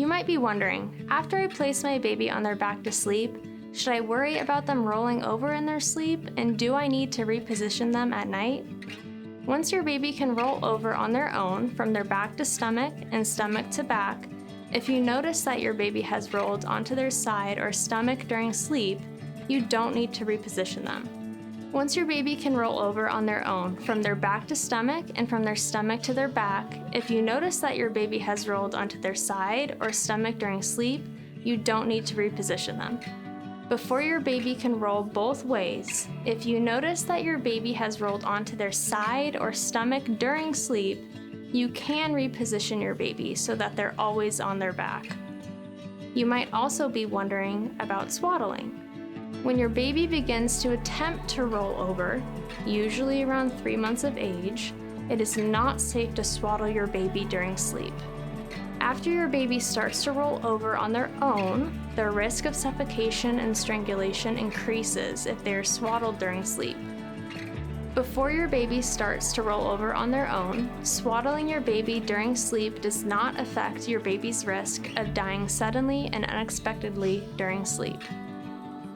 You might be wondering, after I place my baby on their back to sleep, should I worry about them rolling over in their sleep, and do I need to reposition them at night? Once your baby can roll over on their own from their back to stomach and stomach to back, if you notice that your baby has rolled onto their side or stomach during sleep, you don't need to reposition them. Once your baby can roll over on their own from their back to stomach and from their stomach to their back, if you notice that your baby has rolled onto their side or stomach during sleep, you don't need to reposition them. Before your baby can roll both ways, if you notice that your baby has rolled onto their side or stomach during sleep, you can reposition your baby so that they're always on their back. You might also be wondering about swaddling. When your baby begins to attempt to roll over, usually around 3 months of age, it is not safe to swaddle your baby during sleep. After your baby starts to roll over on their own, the risk of suffocation and strangulation increases if they are swaddled during sleep. Before your baby starts to roll over on their own, swaddling your baby during sleep does not affect your baby's risk of dying suddenly and unexpectedly during sleep.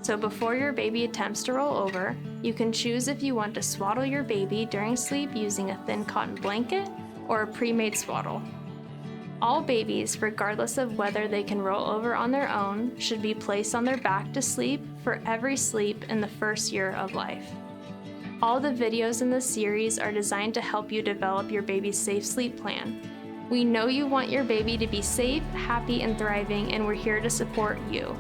So before your baby attempts to roll over, you can choose if you want to swaddle your baby during sleep using a thin cotton blanket or a pre-made swaddle. All babies, regardless of whether they can roll over on their own, should be placed on their back to sleep for every sleep in the first year of life. All the videos in this series are designed to help you develop your baby's safe sleep plan. We know you want your baby to be safe, happy, and thriving, and we're here to support you.